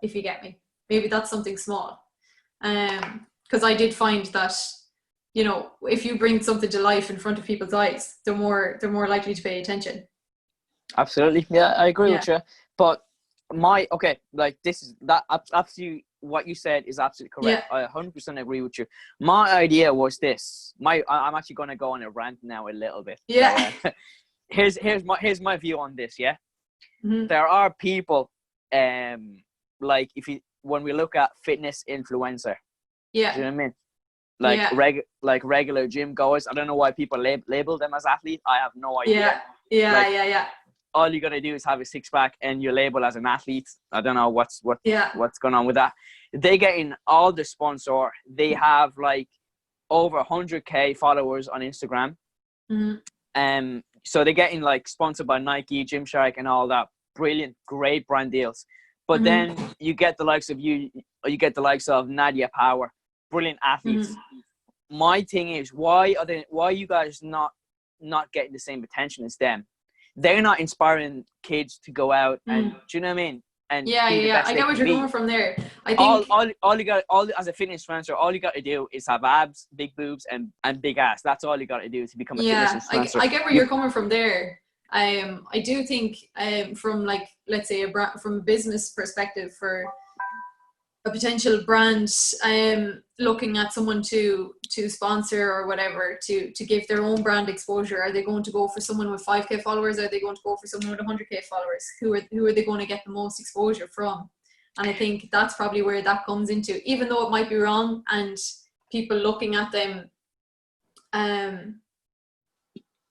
if you get me. Maybe that's something small. Because I did find that, you know, if you bring something to life in front of people's eyes, they're more likely to pay attention. Absolutely. Yeah, I agree with you. But absolutely what you said is absolutely correct. I 100% agree with you. My idea was this. I'm actually going to go on a rant now a little bit. Yeah. So, here's my view on this. Yeah. Mm-hmm. There are people, like when we look at fitness influencer. Yeah. Do you know what I mean? Like regular gym goers. I don't know why people label them as athletes. I have no idea. Yeah. All you gotta do is have a six pack and you're labeled as an athlete. I don't know what's going on with that. They get in all the sponsor. They have like over 100K followers on Instagram. Mm-hmm. So they're getting like sponsored by Nike, Gymshark, and all that. Brilliant, great brand deals. But then you get the likes of Nadia Power, brilliant athletes. My thing is, why are you guys not getting the same attention as them? They're not inspiring kids to go out and, do you know what I mean? And be the best I get what you're coming from there. I think as a fitness influencer, all you got to do is have abs, big boobs, and big ass. That's all you got to do to become a fitness influencer. I get where you're coming from there. I do think from like, let's say from a business perspective, for a potential brand looking at someone to sponsor or whatever, to give their own brand exposure, are they going to go for someone with 5K followers? Are they going to go for someone with 100K followers? Who are they going to get the most exposure from? And I think that's probably where that comes into, even though it might be wrong and people looking at them,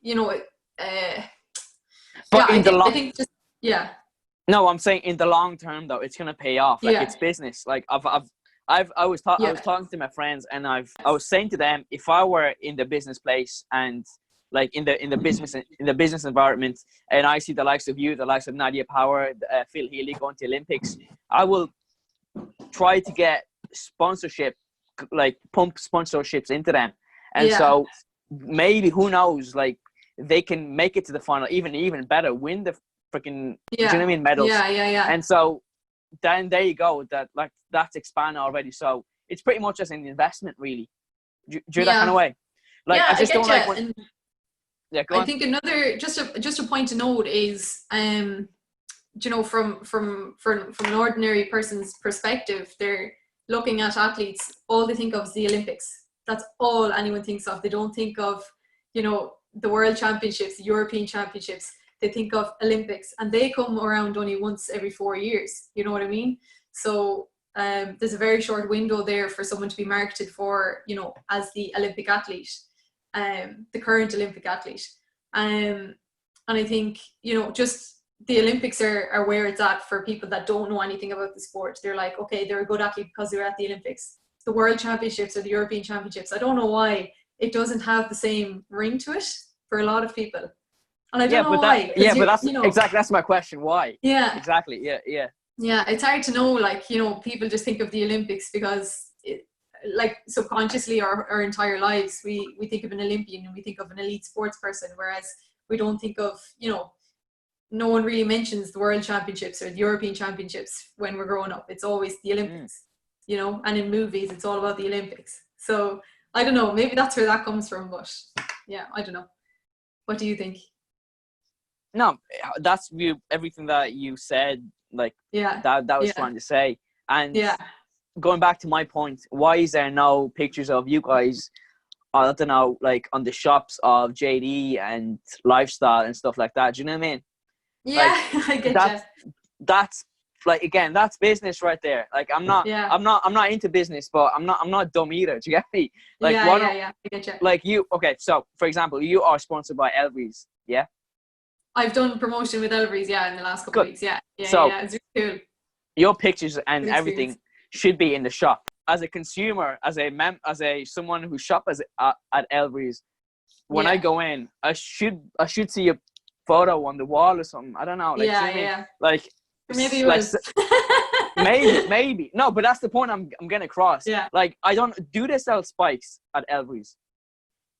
you know, but No, I'm saying in the long term though, it's gonna pay off. Like it's business. Like I was talking to my friends, and I was saying to them, if I were in the business place and like in the business environment, and I see the likes of you, the likes of Nadia Power, Phil Healy going to Olympics, I will try to get sponsorship, like pump sponsorships into them, and so maybe, who knows, like they can make it to the final, even better, win the freaking, do you know what I mean, medals. And so then there you go, that's expanded already. So it's pretty much just an investment, really. Do you that kind of way? Like I just don't like when, I think another just a point to note is you know, from an ordinary person's perspective, they're looking at athletes, all they think of is the Olympics. That's all anyone thinks of. They don't think of, you know, the World Championships, the European Championships. They think of Olympics, and they come around only once every 4 years. You know what I mean? So there's a very short window there for someone to be marketed for, you know, as the Olympic athlete, the current Olympic athlete. And I think, you know, just the Olympics are where it's at for people that don't know anything about the sport. They're like, okay, they're a good athlete because they're at the Olympics. The World Championships or the European Championships, I don't know why it doesn't have the same ring to it for a lot of people. And I don't know why. But that's, you know, exactly, that's my question. Why? Yeah. Exactly. Yeah. Yeah, it's hard to know. Like, you know, people just think of the Olympics because, like, subconsciously our entire lives, we think of an Olympian and we think of an elite sports person, whereas we don't think of, you know, no one really mentions the World Championships or the European Championships when we're growing up. It's always the Olympics, you know, and in movies, it's all about the Olympics. So I don't know, maybe that's where that comes from, but yeah, I don't know. What do you think? No, that's everything that you said, like, that was trying to say. And going back to my point, why is there no pictures of you guys, I don't know, like on the shops of JD and Lifestyle and stuff like that? Do you know what I mean? Yeah, like, I get that's like, again, that's business right there. Like, I'm not into business, but I'm not dumb either. Do you get me? Like, I get you. Like okay, so for example, you are sponsored by Elvis, yeah? I've done promotion with Elvis, in the last couple of weeks. Yeah, it's really cool. Your pictures and everything should be in the shop. As a consumer, as someone who shops at Elvis, when I go in, I should see a photo on the wall or something. I don't know. Like, like, maybe you maybe. No, but that's the point I'm getting across. Yeah. Like, do they sell spikes at Elvis?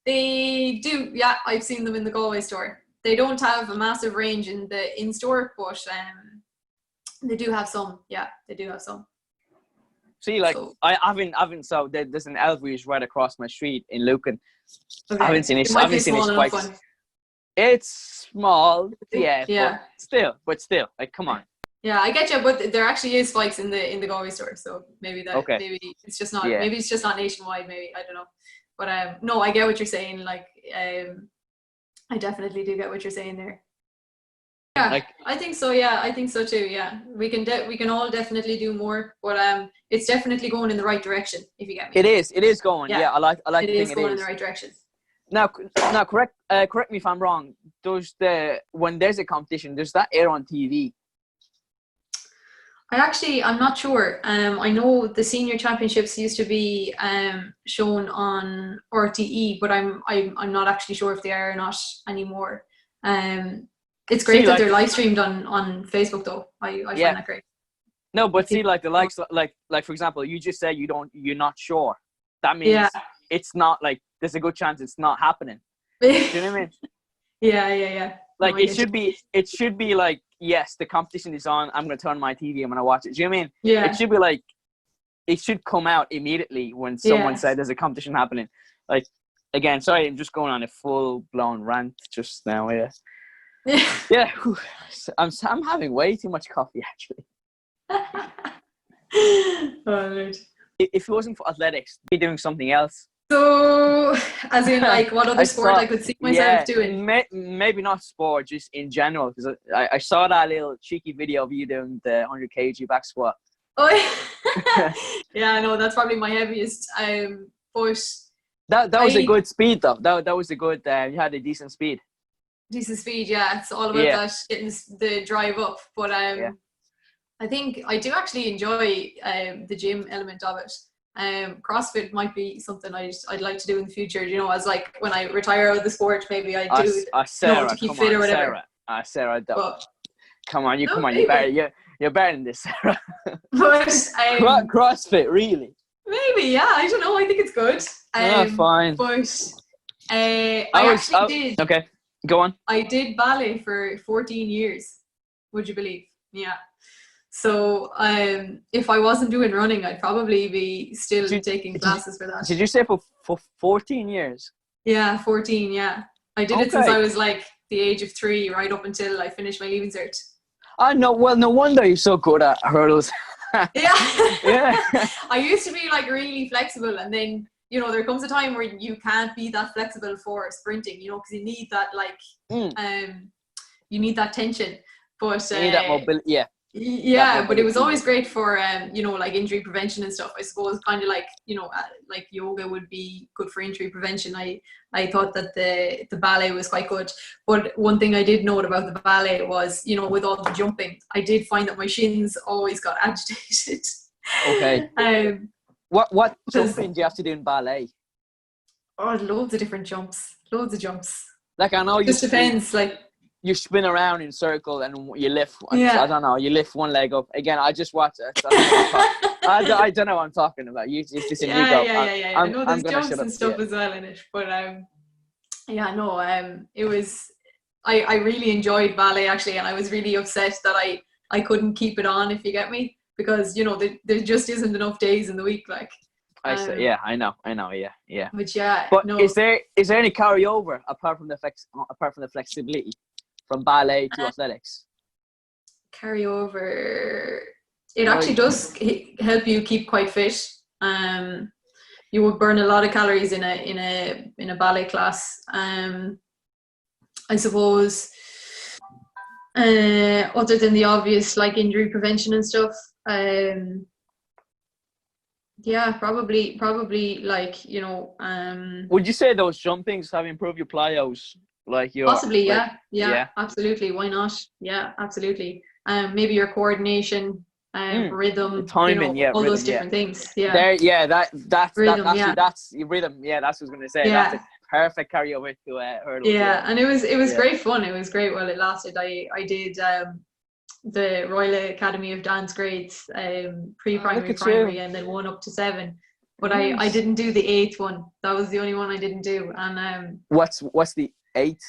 They do. Yeah, I've seen them in the Galway store. They don't have a massive range in the in-store, but They do have some. Yeah, they do have some. See, like, so, I haven't. So there's an Elvis right across my street in Lucan. Okay. I haven't seen his spikes. It's small, yeah. But still, like, come on. Yeah, I get you, but there actually is spikes in the Galway store, so maybe maybe it's just not. Yeah. Maybe it's just not nationwide. Maybe, I don't know. But no, I get what you're saying. Like, I definitely do get what you're saying there. Yeah, like, I think so. Yeah, I think so too. Yeah, we can all definitely do more, but it's definitely going in the right direction. If you get me. It is going. Yeah, I like. It is going in the right direction. Now, correct me if I'm wrong. When there's a competition, does that air on TV? I'm not sure. I know the senior championships used to be shown on RTE, but I'm not actually sure if they are or not anymore. It's great that they're live streamed on Facebook though. I find that great. No, but see, like the likes, like for example, you just said you're not sure. That means it's not, like, there's a good chance it's not happening. Do you know what I mean? Yeah. Like, no, it should be like, yes, the competition is on, I'm going to turn my TV, I'm going to watch it. Do you know what I mean? Yeah. It should be like, it should come out immediately when someone said there's a competition happening. Like, again, sorry, I'm just going on a full-blown rant just now, Yeah, I'm having way too much coffee, actually. Oh, Lord. If it wasn't for athletics, I'd be doing something else. So, as in, like, what other sport I could see myself doing? Maybe not sport, just in general, because I saw that little cheeky video of you doing the 100 kg back squat. Oh, yeah, I know, that's probably my heaviest. But that was a good speed, though. That was a good. You had a decent speed. Decent speed, yeah. It's all about that, getting the drive up. But I think I do actually enjoy the gym element of it. CrossFit might be something I'd like to do in the future. You know, as like when I retire out of the sport, maybe I do Sarah, to keep fit or whatever. Sarah, but, come on, you're better. You're better than this, Sarah. But CrossFit, really? Maybe, yeah. I don't know. I think it's good. Fine. But I actually did. Okay, go on. I did ballet for 14 years. Would you believe? Yeah. So if I wasn't doing running, I'd probably be still taking classes for that. Did you say for 14 years? Yeah, 14, yeah. I did it since I was like the age of 3, right up until I finished my Leaving Cert. No wonder you're so good at hurdles. Yeah. Yeah. I used to be like really flexible, and then, you know, there comes a time where you can't be that flexible for sprinting, you know, because you need that, like, you need that tension. But you need that mobility, Yeah, but it was always great for, you know, like injury prevention and stuff. I suppose kind of like, you know, like yoga would be good for injury prevention. I thought that the ballet was quite good. But one thing I did note about the ballet was, you know, with all the jumping, I did find that my shins always got agitated. Okay. What jumping do you have to do in ballet? Oh, loads of different jumps. Loads of jumps. Like, I know it just depends, like, you spin around in circle and you lift. I don't know. You lift one leg up. Again, I just watch it. I don't know what I'm talking about. You just in you go. Yeah. I know there's jumps and stuff as well in it, but it was. I really enjoyed ballet actually, and I was really upset that I couldn't keep it on. If you get me, because you know there just isn't enough days in the week, like. I know, yeah. But no. Is there any carryover apart from the flexibility from ballet to athletics? Carryover. It actually does help you keep quite fit. You would burn a lot of calories in a ballet class. I suppose. Other than the obvious, like injury prevention and stuff. Yeah, probably like, you know. Would you say those jumpings have improved your plyos? Like your possibly, yeah, absolutely. Why not? Yeah, absolutely. Maybe your coordination, rhythm, timing, you know, all rhythm, those different things. Yeah. That's rhythm, that's rhythm. Yeah, that's what I was gonna say. Yeah. That's a perfect carryover to hurdles. Yeah, and it was great fun. It was great while it lasted. I did the Royal Academy of Dance grades, pre-primary, primary, and then 1 up to 7. But nice. I didn't do the 8th one. That was the only one I didn't do. And what's the 8th?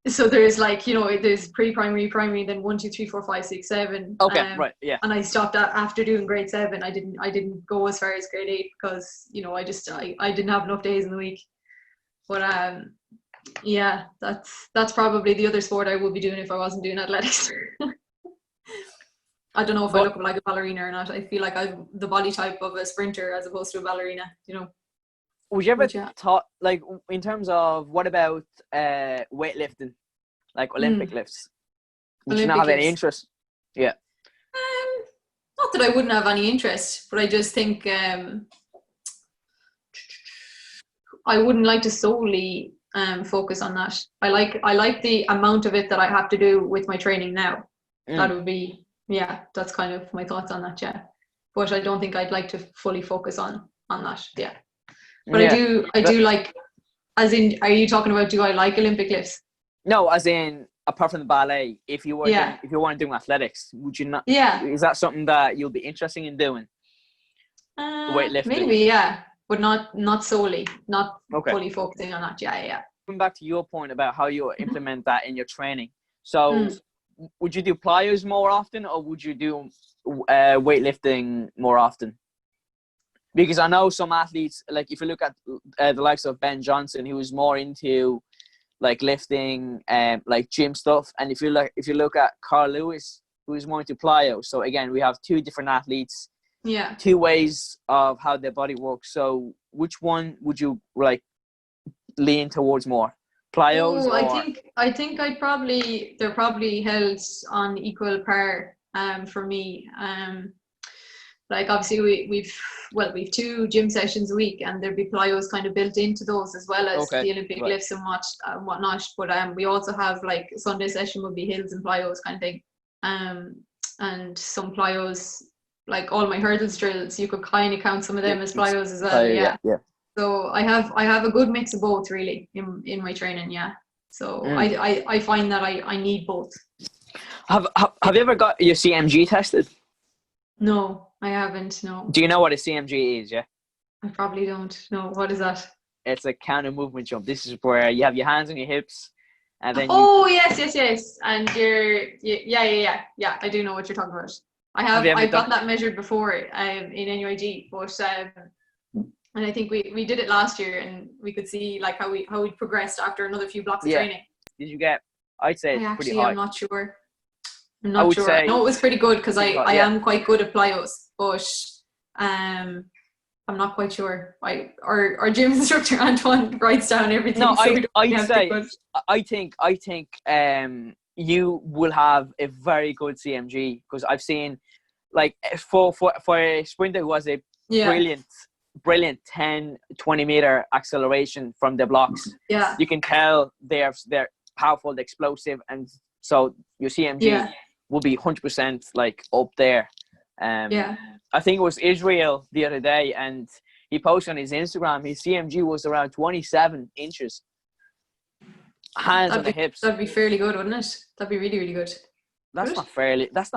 So there's like, there's pre-primary, primary, then 1, 2, 3, 4, 5, 6, 7. Okay, right, yeah. And I stopped after doing grade 7. I didn't go as far as grade 8 because, I didn't have enough days in the week. But yeah, that's probably the other sport I would be doing if I wasn't doing athletics. I don't know if I look like a ballerina or not. I feel like I'm the body type of a sprinter as opposed to a ballerina, Would you ever thought, like, in terms of, what about weightlifting, like Olympic lifts? Would you not have any interest? Yeah. Not that I wouldn't have any interest, but I just think I wouldn't like to solely focus on that. I like the amount of it that I have to do with my training now. That would be, that's kind of my thoughts on that, yeah. But I don't think I'd like to fully focus on that, yeah. But I do like, as in, are you talking about, do I like Olympic lifts? No, as in, apart from the ballet, if you weren't doing athletics, would you not? Yeah. Is that something that you'll be interested in doing? Weightlifting? Maybe, yeah. But not solely, not fully focusing on that. Yeah. Going back to your point about how you implement that in your training. So would you do plyos more often, or would you do weightlifting more often? Because I know some athletes, like if you look at the likes of Ben Johnson, who was more into like lifting and like gym stuff, and if you look at Carl Lewis, who is more into plyo. So again, we have two different athletes, two ways of how their body works. So which one would you like lean towards more? Plyos? I think they're probably held on equal par for me. Like obviously we've 2 gym sessions a week, and there'd be plyos kind of built into those as well as the Olympic lifts and whatnot. But we also have like Sunday session would be hills and plyos kind of thing. And some plyos, like all my hurdles drills, you could kind of count some of them as plyos as well. Yeah. So I have a good mix of both really in my training. Yeah. So I find that I need both. Have you ever got your CMG tested? No, I haven't. No. Do you know what a CMG is? Yeah. I probably don't know. What is that? It's a counter movement jump. This is where you have your hands on your hips, and then yes. And yeah. I do know what you're talking about. I've got that measured before in NUIG, but and I think we did it last year, and we could see like how we progressed after another few blocks of training. Did you get? I'd say it's pretty high. I'm not sure. I know it was pretty good because I am quite good at plyos, but I'm not quite sure. Our gym instructor Antoine writes down everything. No, so I think you will have a very good CMG, because I've seen like for a sprinter who has a brilliant 10-20 meter acceleration from the blocks. Yeah, you can tell they're powerful, they're explosive, and so your CMG will be 100% like up there. I think it was Israel the other day, and he posted on his Instagram his CMG was around 27 inches. Hands on the hips. That'd be fairly good, wouldn't it? That'd be really, really good. That's not fairly good. That's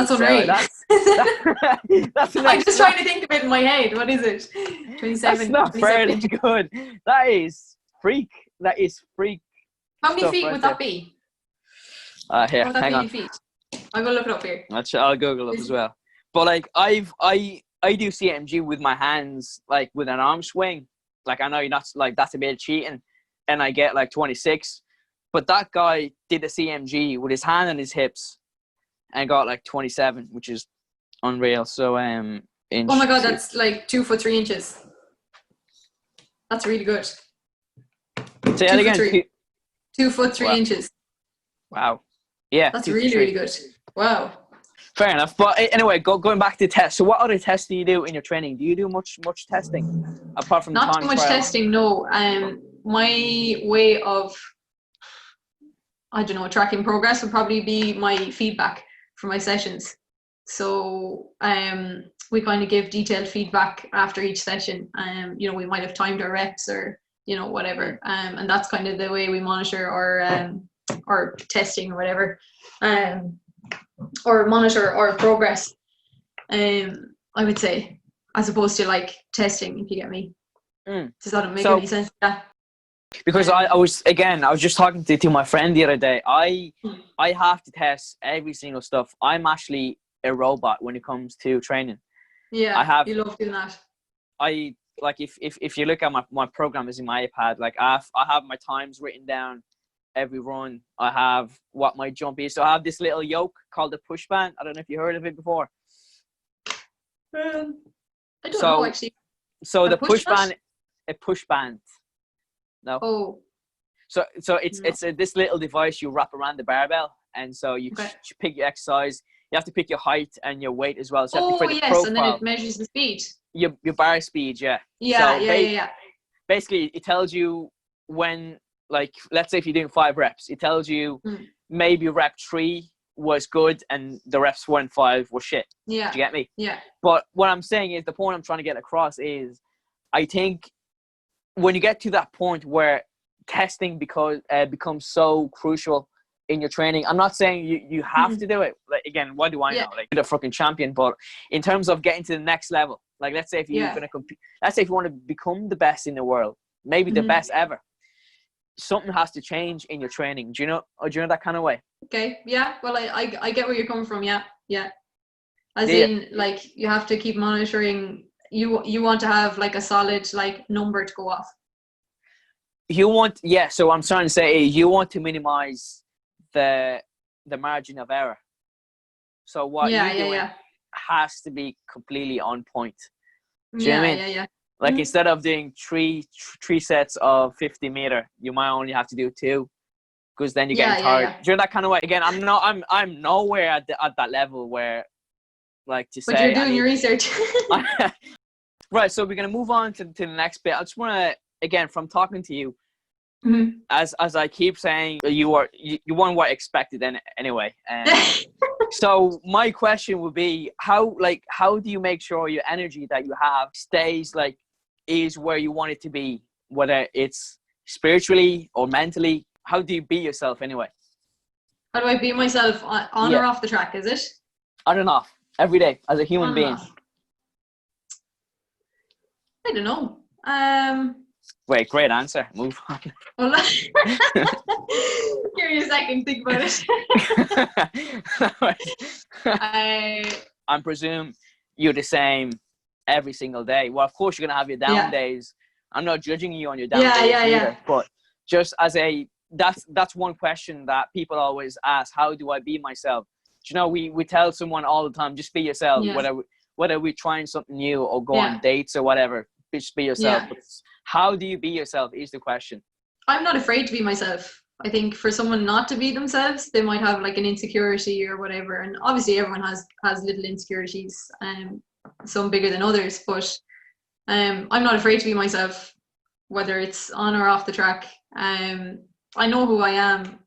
unreal. That's I'm just trying to think of it in my head. What is it? 27. That's not fairly good. That is freak. How many feet would that be? Here, hang on. Feet? I'm gonna look it up here. I'll Google it as well. But like I do CMG with my hands, like with an arm swing. Like I know you're not like that's a bit cheating, and I get like 26. But that guy did the CMG with his hand on his hips, and got like 27, which is unreal. So oh my god, that's like 2 foot 3 inches. That's really good. Say that again. 2 foot 3 inches. Wow. Yeah. That's really, really good. Wow. Fair enough. But anyway, going back to tests. So what other tests do you do in your training? Do you do much testing apart from not too much testing? No. My way of tracking progress would probably be my feedback for my sessions. So we kind of give detailed feedback after each session. We might have timed our reps or whatever. And that's kind of the way we monitor our testing or whatever. Or monitor our progress, I would say, as opposed to like testing, if you get me. Does that make any sense? Yeah. Because I was just talking to my friend the other day. I have to test every single stuff. I'm actually a robot when it comes to training. Yeah, you love doing that. I like if you look at my program is in my iPad. Like I have my times written down every run. I have what my jump is. So I have this little yoke called the push band. I don't know if you heard of it before. I don't know actually. So the push band, a push band. No. Oh. So it's this little device you wrap around the barbell, and so you pick your exercise. You have to pick your height and your weight as well. So you have to create a profile. And then it measures the speed. Your bar speed, yeah. Yeah. Basically, it tells you when, like, let's say if you're doing 5 reps, it tells you maybe rep 3 was good and the reps 1 and 5 were shit. Yeah. Do you get me? Yeah. But what I'm saying is, the point I'm trying to get across is, I think when you get to that point where testing becomes so crucial in your training, I'm not saying you have to do it. Like, again, what do I know? Like, you're the fucking champion. But in terms of getting to the next level, like, let's say if you're going to compete, let's say if you want to become the best in the world, maybe the best ever, something has to change in your training. Do you know that kind of way? Okay. Yeah. Well, I get where you're coming from. Yeah. Yeah. As in, like, you have to keep monitoring. You want to have like a solid like number to go off. So I'm trying to say you want to minimize the margin of error. So what you're doing has to be completely on point. Do you know what I mean? Yeah. Like, instead of doing three sets of 50 meter, you might only have to do 2, because then you're getting tired. Do you know that kind of way? Again, I'm nowhere at that level where, like, to say. But you're doing your research. Right. So we're gonna move on to the next bit. I just want to, again, from talking to you, as I keep saying, you weren't what I expected anyway. So my question would be, how do you make sure your energy that you have stays is where you want it to be, whether it's spiritually or mentally? How do you be yourself anyway? How do I be myself on or off the track? Is it on and off every day as a human being? I don't know. Wait, great answer. Move on. Well, give me a second, think about it. I presume you're the same every single day. Well, of course you're gonna have your down days. I'm not judging you on your down days either, but just as that's one question that people always ask: how do I be myself? Do you know, we tell someone all the time, just be yourself. Whether we're trying something new or go on dates or whatever, just be yourself. But how do you be yourself is the question. I'm not afraid to be myself. I think for someone not to be themselves, they might have like an insecurity or whatever. And obviously everyone has little insecurities, some bigger than others. But I'm not afraid to be myself, whether it's on or off the track. I know who I am.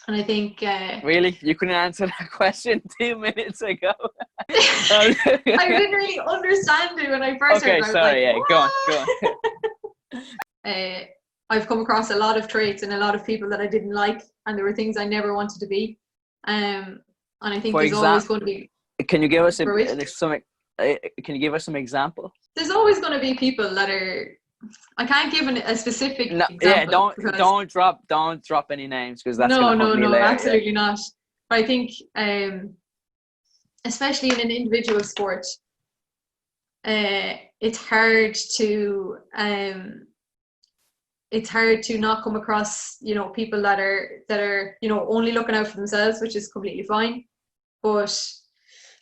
And I think... Really? You couldn't answer that question 2 minutes ago? I didn't really understand it when I first heard it. Okay, sorry, go on. I've come across a lot of traits and a lot of people that I didn't like, and there were things I never wanted to be. And I think there's always going to be... Can you give us some example? There's always going to be people that are... I can't give a specific example. Yeah, don't drop any names, because that's no, absolutely not. But I think, especially in an individual sport, it's hard to not come across, people that are only looking out for themselves, which is completely fine. But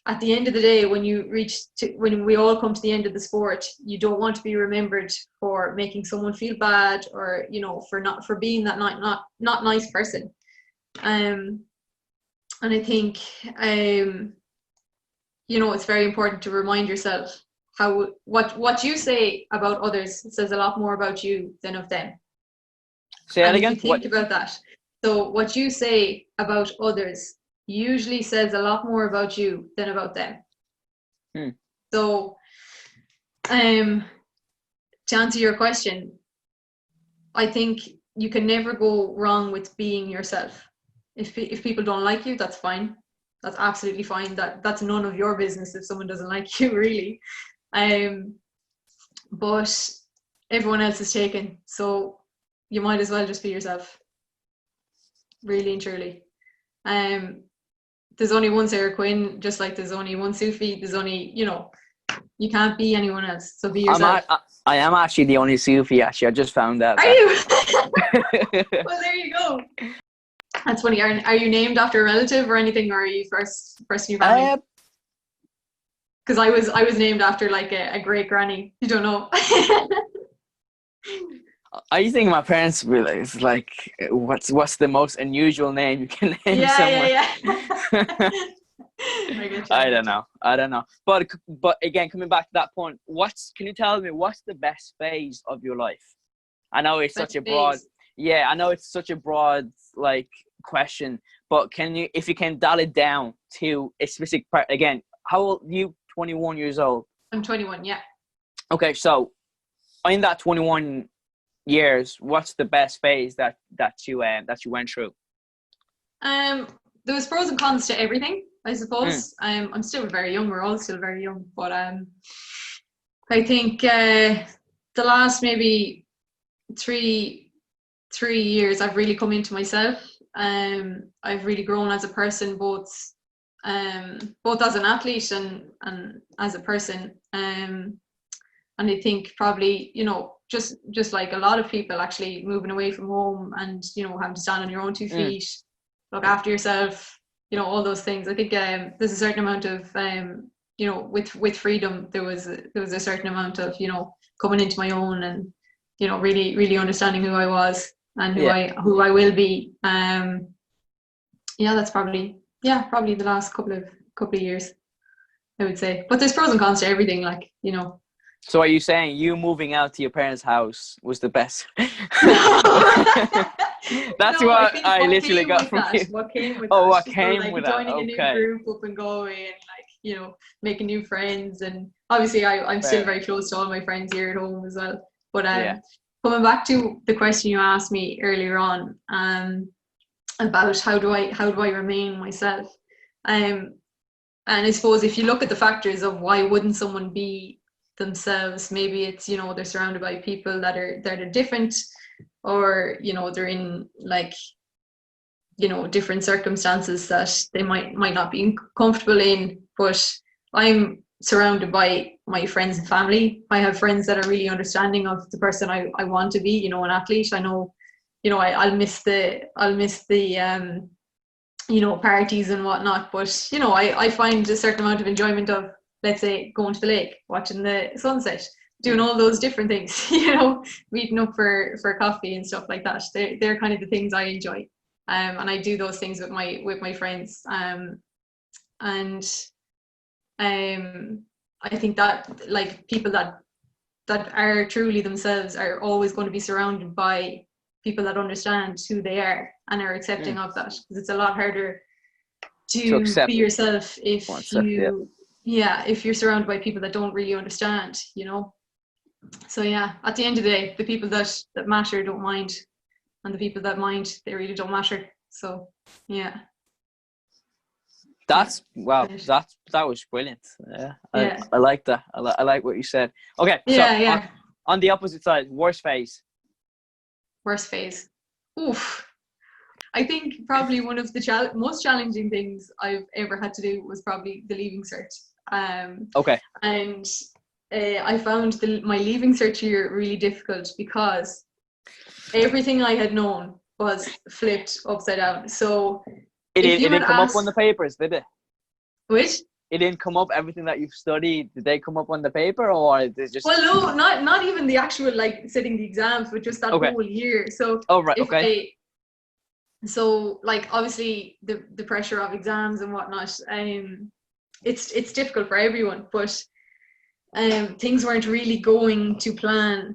at the end of the day, when we all come to the end of the sport, you don't want to be remembered for making someone feel bad, or for being that not nice person. And I think it's very important to remind yourself how what you say about others says a lot more about you than of them. Say that again. Think about that. So what you say about others usually says a lot more about you than about them. So to answer your question, I think you can never go wrong with being yourself. If people don't like you, that's fine. That's absolutely fine. That's none of your business if someone doesn't like you, really. But everyone else is taken. So you might as well just be yourself, really and truly. There's only one Sarah Quinn, just like there's only one Soufi. There's only, you can't be anyone else. So be yourself. I am actually the only Soufi, actually. I just found out. Are you? Well, there you go. That's funny. Are you named after a relative or anything, or are you first in your family? Because I was named after like a great granny. You don't know. I think my parents realize, like, what's the most unusual name you can name someone? Yeah. I don't know. But again, coming back to that point, can you tell me what's the best phase of your life? I know it's such a broad. Yeah, I know it's such a broad like question, but if you can dial it down to a specific part again? How old are you? 21 years old. I'm 21. Yeah. Okay, so in that 21 years, what's the best phase that you went through? There was pros and cons to everything, I suppose. I'm still very young. We're all still very young, but I think the last maybe three years I've really come into myself. I've really grown as a person, both as an athlete and as a person. And I think probably, just like a lot of people, actually moving away from home and, having to stand on your own 2 feet, look after yourself, all those things. I think there's a certain amount of, with freedom, there was a certain amount of, coming into my own and, really, really understanding who I was and who I will be. That's probably the last couple of years, I would say. But there's pros and cons to everything, like, So are you saying you moving out to your parents' house was the best? That's what I literally got from you. What came with what that? came with that? Joining a new group, up and going, like, making new friends. And obviously I'm still very close to all my friends here at home as well. But coming back to the question you asked me earlier on, about how do I remain myself, and I suppose if you look at the factors of why wouldn't someone be themselves, maybe it's they're surrounded by people that are different, or they're in like different circumstances that they might not be comfortable in. But I'm surrounded by my friends and family. I have friends that are really understanding of the person I want to be, an athlete. I know I'll miss the parties and whatnot, but I find a certain amount of enjoyment of, let's say, going to the lake, watching the sunset, doing all those different things, meeting up for coffee and stuff like that. They're kind of the things I enjoy, and I do those things with my friends, and I think that like people that are truly themselves are always going to be surrounded by people that understand who they are and are accepting of that, because it's a lot harder to be yourself if if you're surrounded by people that don't really understand, So at the end of the day, the people that matter don't mind, and the people that mind, they really don't matter. So that's that was brilliant. I like that. I like what you said. Okay, so on the opposite side, worst phase. Oof. I think probably one of the most challenging things I've ever had to do was probably the leaving cert. Okay. And I found my leaving cert year really difficult because everything I had known was flipped upside down. So it didn't come up on the papers, did it? Which? It didn't come up, everything that you've studied, did they come up on the paper, or they just... Well, no, not even the actual, like, sitting the exams, but just that whole year. So, so, like, obviously, the pressure of exams and whatnot, it's difficult for everyone, but things weren't really going to plan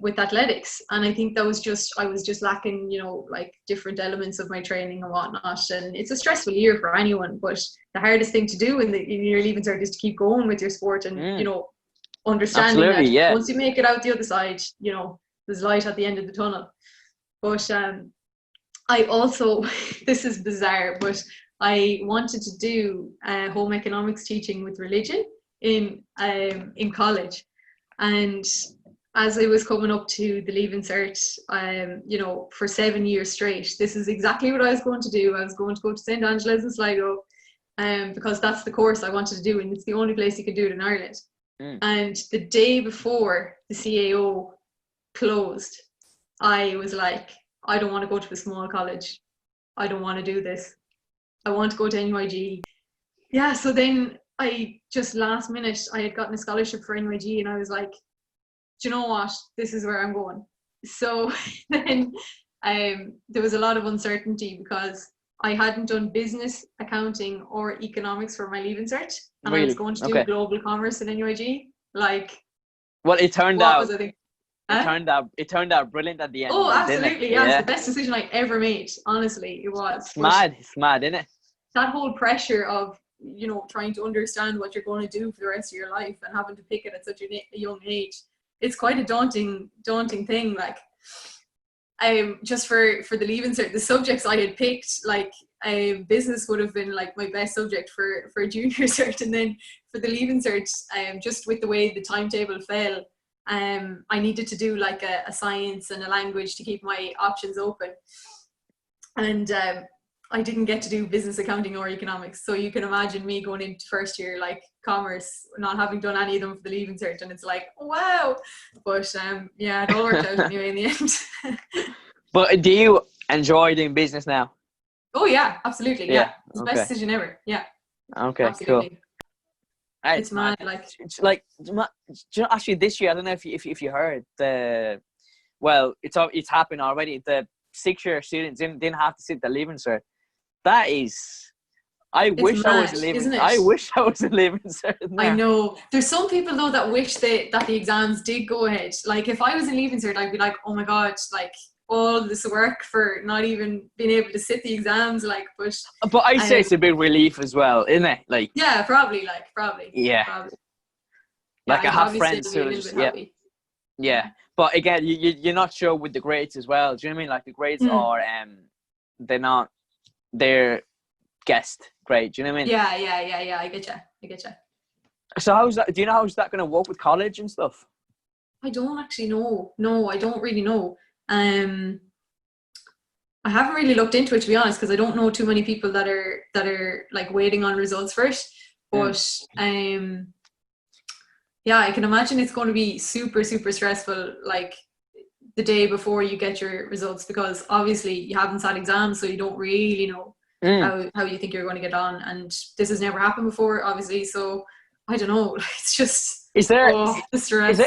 with athletics, and I think I was just lacking, like different elements of my training and whatnot. And it's a stressful year for anyone, but the hardest thing to do in your leaving cert is to keep going with your sport and understanding that once you make it out the other side, there's light at the end of the tunnel. But I also this is bizarre, but I wanted to do home economics teaching with religion in college, and as I was coming up to the Leaving Cert, you know, for 7 years straight, this is exactly what I was going to do. I was going to go to St. Angela's in Sligo, because that's the course I wanted to do, and it's the only place you can do it in Ireland. And the day before the CAO closed, I was like, I don't want to go to a small college. I don't want to do this. I want to go to NYG. Yeah, so then I just last minute, I had gotten a scholarship for NYG, and I was like, do you know what? This is where I'm going. So then there was a lot of uncertainty because I hadn't done business, accounting, or economics for my Leaving Cert, and I was going to do global commerce at NYG. Like, well, it turned out. Was, I think, It turned out brilliant at the end. Oh, absolutely! Yeah, it's the best decision I ever made. Honestly, it was. It's mad, isn't it? That whole pressure of, you know, trying to understand what you're going to do for the rest of your life and having to pick it at such a young age, it's quite a daunting thing. Like, just for the Leaving Cert, the subjects I had picked, like, business would have been like my best subject for a junior cert, and then for the Leaving Cert, just with the way the timetable fell, I needed to do like a science and a language to keep my options open, and I didn't get to do business, accounting, or economics. So you can imagine me going into first year, like, commerce, not having done any of them for the Leaving Cert, and it's like, wow. But yeah, it all worked out anyway in the end. But do you enjoy doing business now? Oh yeah, absolutely. Yeah, it's the best decision ever. Yeah. Okay, absolutely. Cool. Right, it's mad, like, you know, actually this year, I don't know if you heard it's happened already. The 6-year students didn't have to sit the Leaving Cert. That is, I wish I was Leaving Cert. I know. There's some people though that wish that the exams did go ahead. Like, if I was in Leaving Cert, I'd be like, oh my god, like, all this work for not even being able to sit the exams, like, but I say it's a big relief as well, isn't it? Like, yeah, probably. Yeah. Probably. Like, I have friends who just yeah. But again, you're not sure with the grades as well. Do you know what I mean? Like, the grades are they're guessed grade. Do you know what I mean? Yeah. I get you. So how's that? Do you know how's that going to work with college and stuff? I don't actually know. No, I don't really know. I haven't really looked into it, to be honest, because I don't know too many people that are like waiting on results first. But yeah, I can imagine it's going to be super, super stressful, like, the day before you get your results, because obviously you haven't sat exams, so you don't really know how you think you're going to get on, and this has never happened before, obviously. So I don't know. It's just the stress.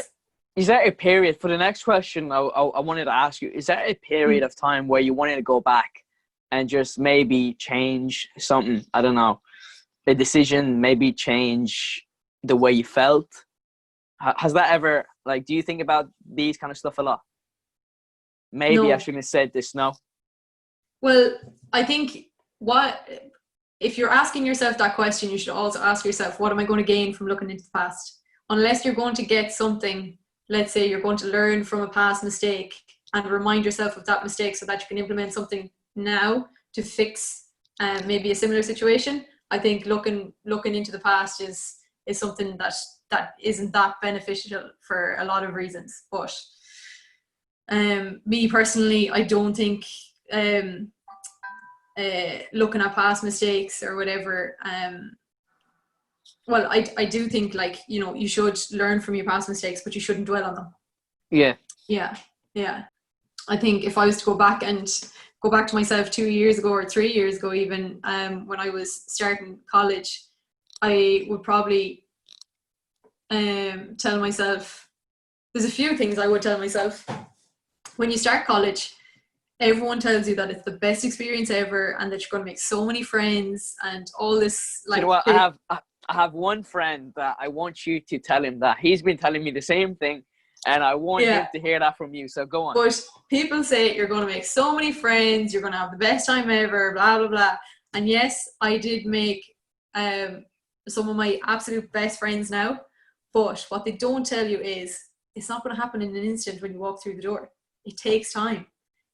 Is there a period, for the next question I wanted to ask you, is there a period of time where you wanted to go back and just maybe change something? I don't know, a decision, maybe change the way you felt? Has that ever, like, do you think about these kind of stuff a lot? Maybe no. I shouldn't have said this, no? Well, I think if you're asking yourself that question, you should also ask yourself, what am I going to gain from looking into the past? Unless you're going to get something, let's say you're going to learn from a past mistake and remind yourself of that mistake so that you can implement something now to fix maybe a similar situation. I think looking into the past is something that isn't that beneficial for a lot of reasons. But me personally, I don't think looking at past mistakes or whatever, well, I do think, like, you know, you should learn from your past mistakes, but you shouldn't dwell on them. Yeah. I think if I was to go back to myself 2 years ago or 3 years ago even, when I was starting college, I would probably tell myself, there's a few things I would tell myself. When you start college, everyone tells you that it's the best experience ever and that you're going to make so many friends and all this. Like, you know what? I have one friend that I want you to tell him that. He's been telling me the same thing, and I want him to hear that from you. So go on. But people say you're going to make so many friends, you're going to have the best time ever, blah, blah, blah. And yes, I did make some of my absolute best friends now. But what they don't tell you is it's not going to happen in an instant when you walk through the door. It takes time,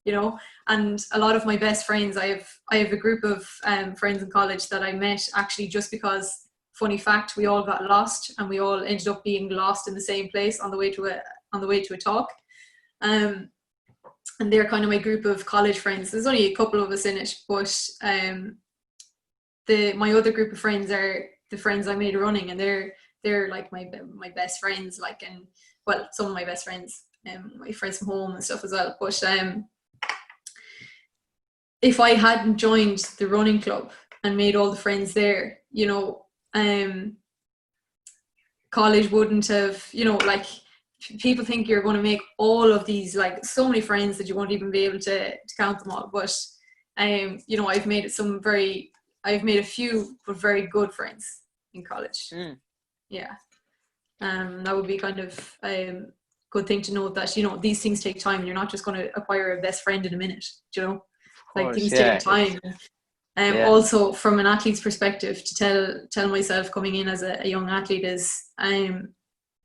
you know. And a lot of my best friends, I have a group of friends in college that I met actually just because, funny fact, we all got lost and we all ended up being lost in the same place on the way to on the way to a talk. And they're kind of my group of college friends. There's only a couple of us in it, but my other group of friends are the friends I made running, and they're like my best friends, like, and well, some of my best friends, my friends from home and stuff as well. But if I hadn't joined the running club and made all the friends there, you know, college wouldn't have, you know, like, people think you're going to make all of these, like, so many friends that you won't even be able to count them all. But you know, I've made a few but very good friends in college. Yeah. That would be kind of good thing to know, that, you know, these things take time. You're not just going to acquire a best friend in a minute, you know, like, things take time. Also, from an athlete's perspective, to tell myself coming in as a young athlete is,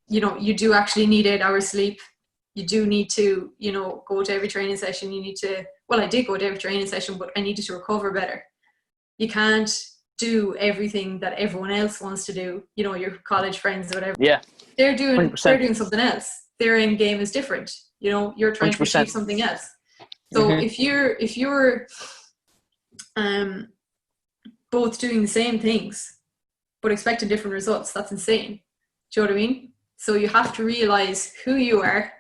you know, you do actually need 8 hours sleep. You do need to, you know, go to every training session. You need to, well, I did go to every training session, but I needed to recover better. You can't do everything that everyone else wants to do, you know, your college friends or whatever. Yeah. They're doing something else. Their end game is different. You know, you're trying 100%. to achieve something else. So if you're both doing the same things but expecting different results, that's insane. Do you know what I mean? So you have to realize who you are,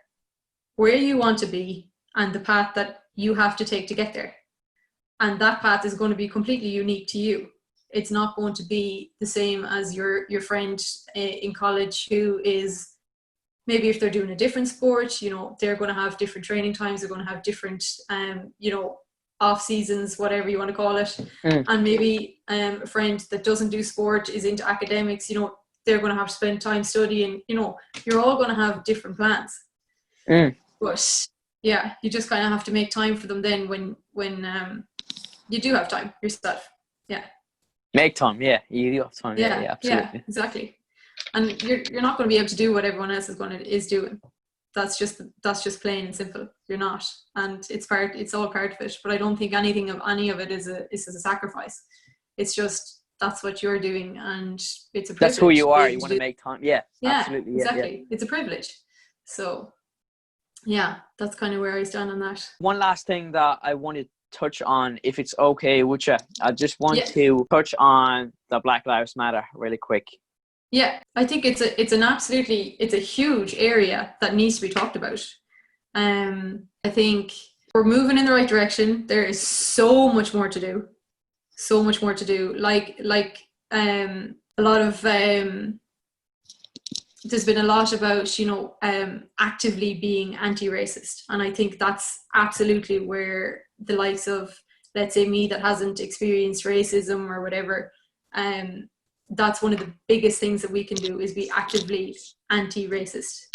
where you want to be, and the path that you have to take to get there. And that path is going to be completely unique to you. It's not going to be the same as your friend in college, who is, maybe if they're doing a different sport, you know, they're going to have different training times. They're going to have different, you know, off seasons, whatever you want to call it. And maybe a friend that doesn't do sport is into academics, you know, they're going to have to spend time studying. You know, you're all going to have different plans. But yeah, you just kind of have to make time for them then when you do have time yourself. Yeah. Make time. Yeah. You do have time. Yeah, absolutely. Yeah, exactly. And you're not going to be able to do what everyone else is doing. That's just plain and simple. You're not, and it's all part of it. But I don't think any of it is a sacrifice. It's just, that's what you're doing, and it's a privilege. That's who you are. You want to make time. Yeah, absolutely. Yeah, exactly. Yeah. It's a privilege. So yeah, that's kind of where I stand on that. One last thing that I want to touch on, if it's okay with you, I just want to touch on the Black Lives Matter really quick. Yeah, I think it's a huge area that needs to be talked about. I think we're moving in the right direction. There is so much more to do. Like a lot of there's been a lot about, you know, actively being anti-racist, and I think that's absolutely where the likes of, let's say, me, that hasn't experienced racism or whatever, that's one of the biggest things that we can do, is be actively anti-racist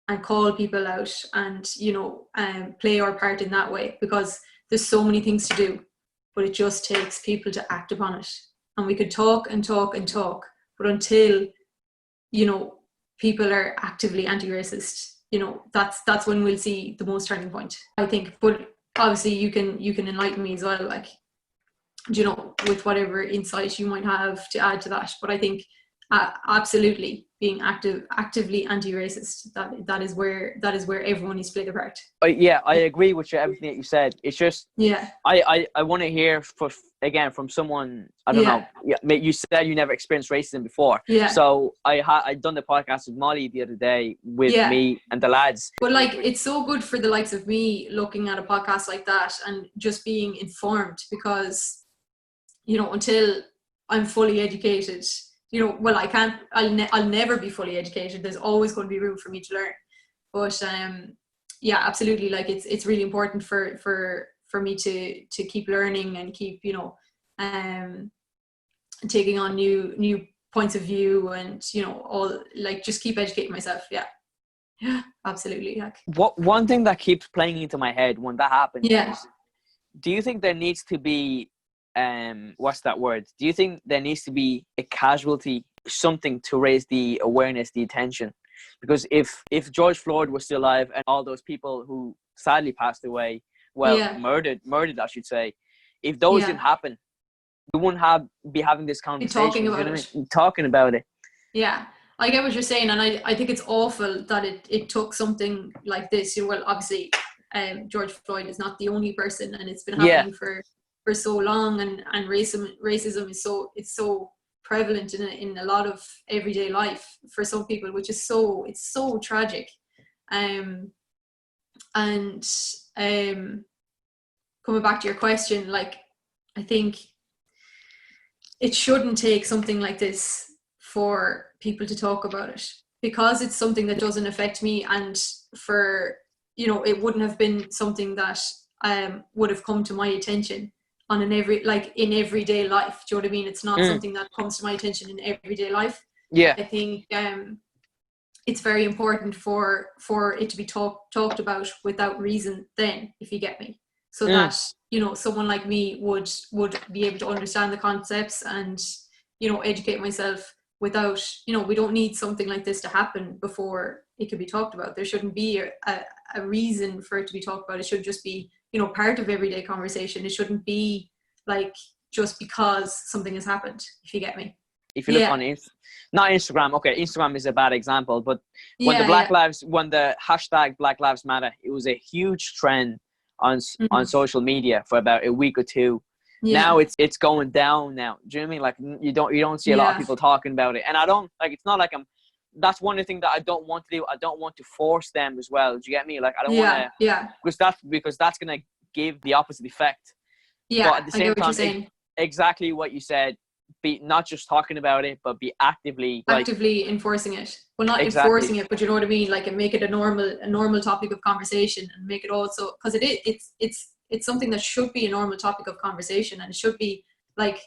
and call people out, and, you know, play our part in that way, because there's so many things to do, but it just takes people to act upon it. And we could talk and talk and talk, but until, you know, people are actively anti-racist, you know, that's when we'll see the most turning point, I think. But obviously you can enlighten me as well, like, you know, with whatever insight you might have to add to that. But I think absolutely being actively anti-racist, that is where everyone needs to play their part. Yeah, I agree with you, everything that you said. It's just, yeah, I want to hear from someone, I don't know. Yeah, you said you never experienced racism before. Yeah. So I done the podcast with Molly the other day with me and the lads. But like, it's so good for the likes of me looking at a podcast like that and just being informed, because, you know, until I'm fully educated, you know, well, I'll never be fully educated. There's always going to be room for me to learn. But yeah, absolutely. Like, it's really important for me to keep learning and keep, you know, taking on new points of view, and, you know, all, like, just keep educating myself. Yeah, absolutely. Like, one thing that keeps playing into my head when that happens is, do you think there needs to be what's that word? Do you think there needs to be a casualty, something to raise the awareness, the attention? Because if George Floyd was still alive, and all those people who sadly passed away, murdered, I should say, if those didn't happen, we wouldn't be having this conversation. Talking about it. Yeah. I get what you're saying, and I think it's awful that it took something like this. Well, obviously, George Floyd is not the only person, and it's been happening for so long, and racism is so prevalent in a lot of everyday life for some people, which is it's so tragic. And coming back to your question, like, I think it shouldn't take something like this for people to talk about it, because it's something that doesn't affect me, and for, you know, it wouldn't have been something that would have come to my attention on in everyday life. Do you know what I mean? It's not something that comes to my attention in everyday life. Yeah. I think it's very important for it to be talked about without reason then, if you get me. So that, you know, someone like me would be able to understand the concepts and, you know, educate myself without, you know, we don't need something like this to happen before it could be talked about. There shouldn't be a reason for it to be talked about. It should just be, you know, part of everyday conversation. It shouldn't be like just because something has happened, if you get me. If you look on not Instagram, okay, Instagram is a bad example, but when when the hashtag Black Lives Matter, it was a huge trend on social media for about a week or two. Now it's going down now. Do you know what I mean? Like, you don't see a lot of people talking about it, and I don't like. It's not like that's one of the things that I don't want to do. I don't want to force them as well. Do you get me? Like, I don't want to, because that's gonna give the opposite effect. Yeah, but at the same time, exactly what you said. Be not just talking about it, but be actively enforcing it. Well, not enforcing it, but you know what I mean. Like, and make it a normal topic of conversation, and make it also, because it's something that should be a normal topic of conversation, and it should be like,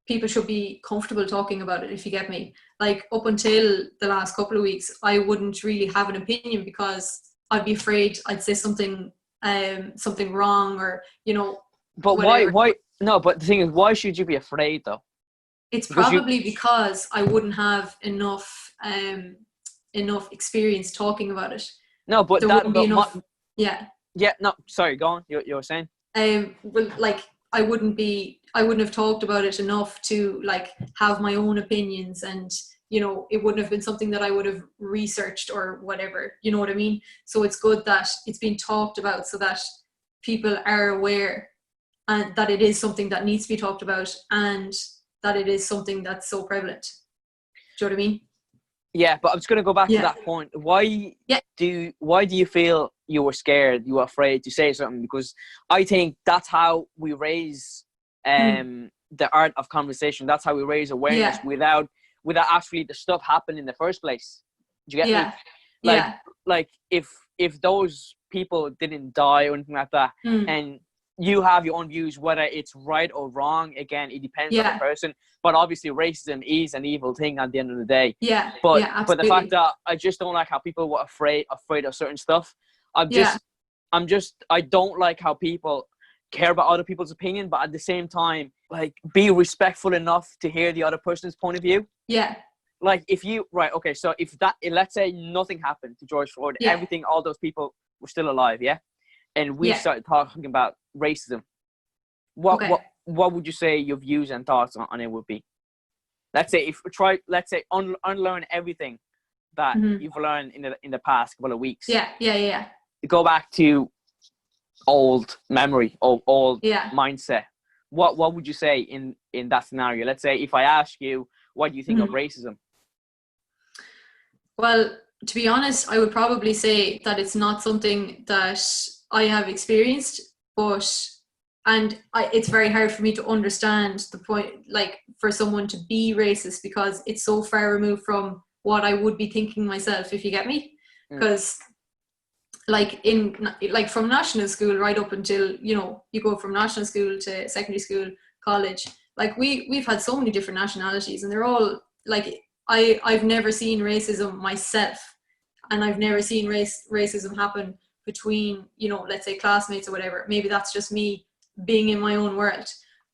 people should be comfortable talking about it, if you get me. Like, up until the last couple of weeks, I wouldn't really have an opinion because I'd be afraid I'd say something wrong, or, you know. But whatever. Why? No, but the thing is, why should you be afraid though? It's probably because I wouldn't have enough experience talking about it. No, but there wouldn't be enough. Yeah. No, sorry, go on. You were saying. Well, like, I wouldn't have talked about it enough to, like, have my own opinions, and, you know, it wouldn't have been something that I would have researched or whatever. You know what I mean? So it's good that it's being talked about, so that people are aware, and that it is something that needs to be talked about, and that it is something that's so prevalent. Do you know what I mean? Yeah, but I'm just going to go back to that point. Why do you feel you were scared, you were afraid to say something? Because I think that's how we raise the art of conversation. That's how we raise awareness without actually the stuff happening in the first place. Do you get me? Like if those people didn't die or anything like that, and you have your own views, whether it's right or wrong, again, it depends on the person. But obviously racism is an evil thing at the end of the day. But the fact that I just don't like how people were afraid of certain stuff. I don't like how people care about other people's opinion, but at the same time, like, be respectful enough to hear the other person's point of view. Like, if you so let's say nothing happened to George Floyd, everything, all those people were still alive, and we started talking about racism. What would you say your views and thoughts on it would be? Let's say unlearn everything that you've learned in the past couple of weeks. Go back to old memory, old mindset. What would you say in that scenario? Let's say if I ask you, what do you think of racism? Well, to be honest, I would probably say that it's not something that I have experienced, it's very hard for me to understand the point, like, for someone to be racist, because it's so far removed from what I would be thinking myself, if you get me. Because from national school right up until, you know, you go from national school to secondary school, college, like, we've had so many different nationalities, and they're all, like, I've never seen racism myself, and I've never seen racism happen between, you know, let's say classmates or whatever. Maybe that's just me being in my own world,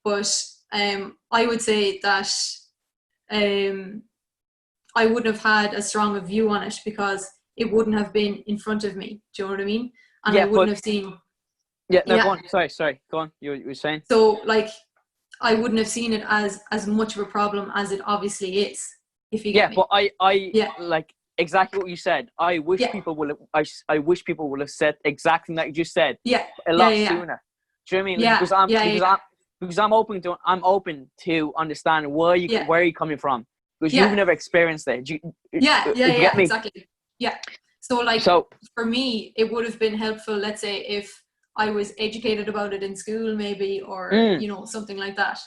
but I would say that I wouldn't have had as strong a view on it, because it wouldn't have been in front of me. Do you know what I mean? And I wouldn't have seen. Go on. Sorry. Go on. You were saying. So, like, I wouldn't have seen it as much of a problem as it obviously is. if you get me. But I like exactly what you said. I wish people would have. I wish people would have said exactly that you just said. A lot sooner. Do you know what I mean? Like, because I'm open to understand where you're coming from, because you've never experienced it. Do you get me? Exactly. Yeah. So for me, it would have been helpful, let's say, if I was educated about it in school, maybe, or something like that.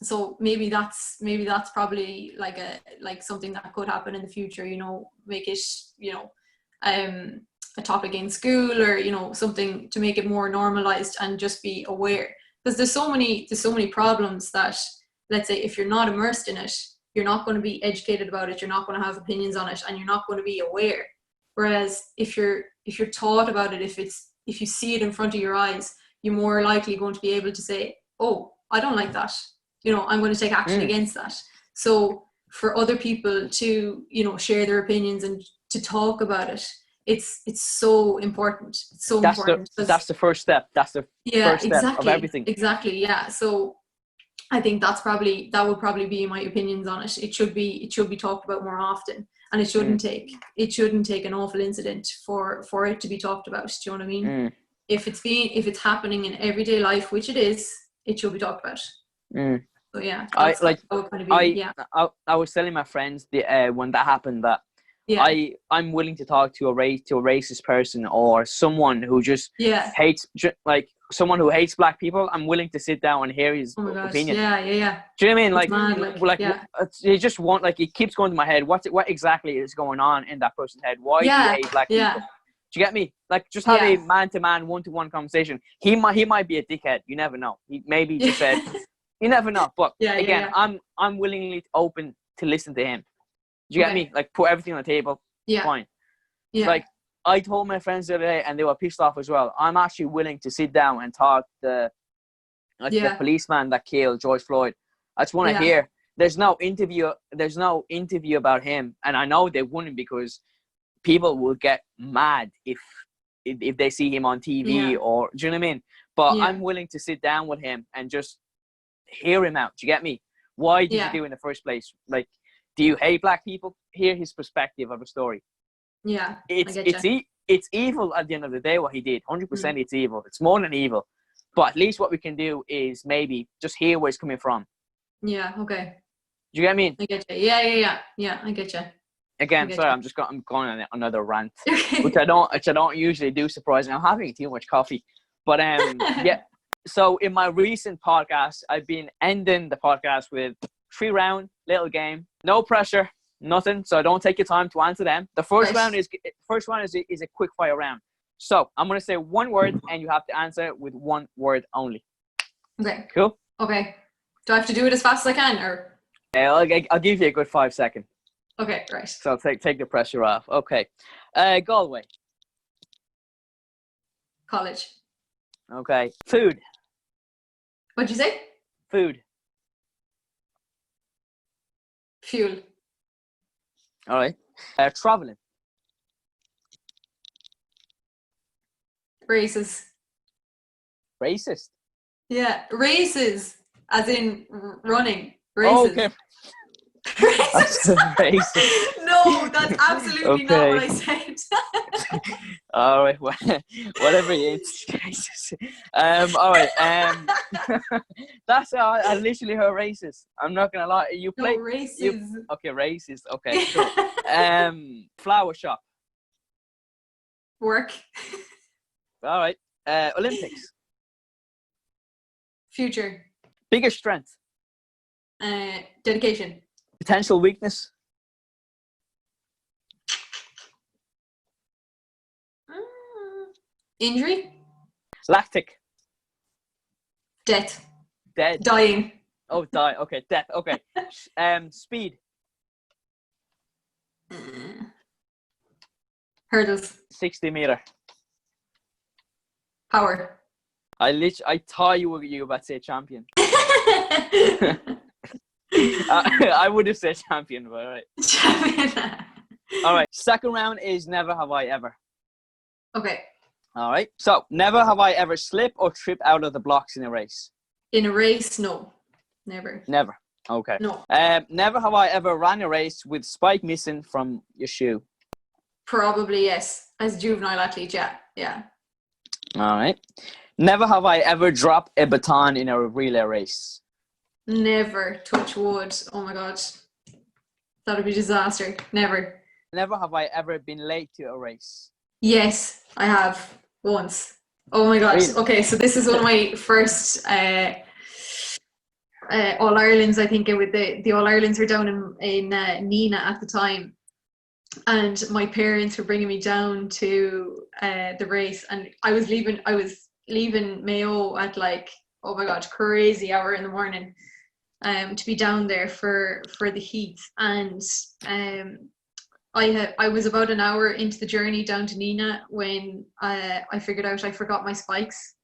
So maybe that's probably like something that could happen in the future. Make it a topic in school, or something to make it more normalized, and just be aware, because there's so many problems that, let's say, if you're not immersed in it, you're not going to be educated about it, you're not going to have opinions on it, and you're not going to be aware. Whereas if you're taught about it, if you see it in front of your eyes, you're more likely going to be able to say, oh, I don't like that, I'm going to take action against that. So for other people to share their opinions and to talk about it, it's so important. It's so important. That's the first step. That's the first step of everything. Exactly. Yeah. So I think that would probably be my opinions on it. It should be talked about more often, and it shouldn't take an awful incident for it to be talked about. Do you know what I mean? If it's happening in everyday life, which it is, it should be talked about. So yeah, I was telling my friends when that happened that I'm willing to talk to a racist person, or someone who just hates, like someone who hates black people. I'm willing to sit down and hear his opinion. Yeah. Do you know what I mean? Like you just want, like, it keeps going to my head. What exactly is going on in that person's head? Why do you hate black people? Do you get me? Like, just have a man-to-man, one-to-one conversation. He might be a dickhead. You never know. He maybe just said. You never know. But again, I'm willingly open to listen to him. Do you get me? Like, put everything on the table. Fine. Like, I told my friends the other day, and they were pissed off as well. I'm actually willing to sit down and talk the policeman that killed George Floyd. I just want to hear. There's no interview about him, and I know they wouldn't, because people will get mad if they see him on TV or, do you know what I mean? But I'm willing to sit down with him and just hear him out. Do you get me? Why did you do it in the first place? Like, do you hate black people? Hear his perspective of a story. Yeah, it's evil at the end of the day what he did. 100% it's evil. It's more than evil. But at least what we can do is maybe just hear where it's coming from. Yeah. Okay. Do you get me? I get you. Yeah. I get you. Again, sorry, I'm going on another rant, which I don't usually do. Surprising, I'm having too much coffee. But yeah. So in my recent podcast, I've been ending the podcast with 3-round little game, no pressure, nothing. So don't take your time to answer them. The first round is a quick fire round. So I'm gonna say one word, and you have to answer with one word only. Okay. Cool. Okay. Do I have to do it as fast as I can, or? I'll give you a good 5 seconds. Okay, right. So take the pressure off. Okay. Galway. College. Okay. Food. What'd you say? Food. Fuel. All right. Traveling. Races. Racist. Yeah, races, as in running. Races. Okay. Racist. No, that's absolutely not what I said. All right, whatever it is. All right. That's I literally heard racist. I'm not gonna lie. You play races. Okay, racist. Okay, cool. Flower shop. Work. All right. Olympics. Future. Biggest strength. Dedication. Potential weakness. Injury. Lactic. Death. Dead. Dying. Oh, die. Okay, death. Okay. Speed. Hurdles. 60-meter. Power. I thought you were about to say champion. I would have said champion, but all right. Champion. All right. Second round is never have I ever. Okay. All right. So never have I ever slipped or tripped out of the blocks in a race. In a race, no. Never. Never. Okay. No. Never have I ever ran a race with spike missing from your shoe. Probably yes. As a juvenile athlete, yeah. All right. Never have I ever dropped a baton in a relay race. Never. Touch wood. Oh my god. That would be a disaster. Never. Never have I ever been late to a race. Yes, I have once. Oh my god. Really? Okay, so this is one of my first All Irelands. I think the All Irelands were down in Nina at the time, and my parents were bringing me down to the race, and I was leaving Mayo at like, oh my god, crazy hour in the morning, to be down there for the heat, and I was about an hour into the journey down to Nina when I figured out I forgot my spikes.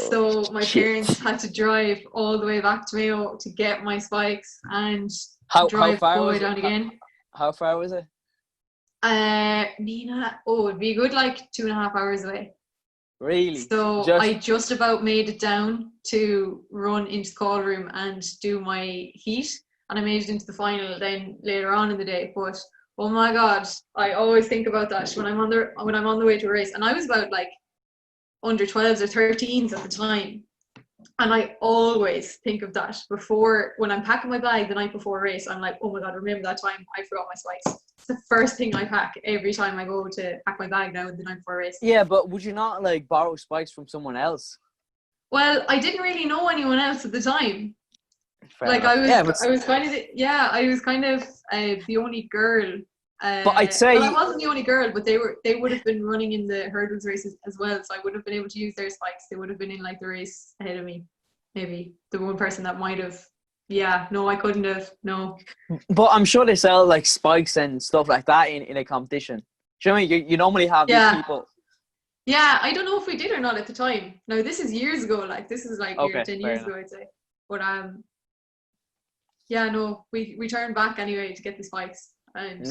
So my parents had to drive all the way back to Mayo to get my spikes and drive all the way down again. How far was it? Nina, it'd be a good like 2.5 hours away. Really? So I just about made it down to run into the call room and do my heat, and I made it into the final then later on in the day. But oh my god, I always think about that when I'm on the way to a race, and I was about like under 12s or 13s at the time, and I always think of that before when I'm packing my bag the night before a race. I'm like, oh my god, remember that time I forgot my spikes. It's the first thing I pack every time I go to pack my bag now the night before a race. Yeah, but would you not like borrow spikes from someone else? Well, I didn't really know anyone else at the time. Fair like enough. I was kind of the only girl. But I'd say I wasn't the only girl, but they would have been running in the hurdles races as well, so I would have been able to use their spikes. They would have been in like the race ahead of me. Maybe the one person that might have. Yeah, no, I couldn't have. No. But I'm sure they sell like spikes and stuff like that in a competition. Do you know what I mean? You normally have these people. Yeah, I don't know if we did or not at the time. Now this is years ago. Like this is like 10 years ago, I'd say. But yeah, no, we turned back anyway to get the spikes, and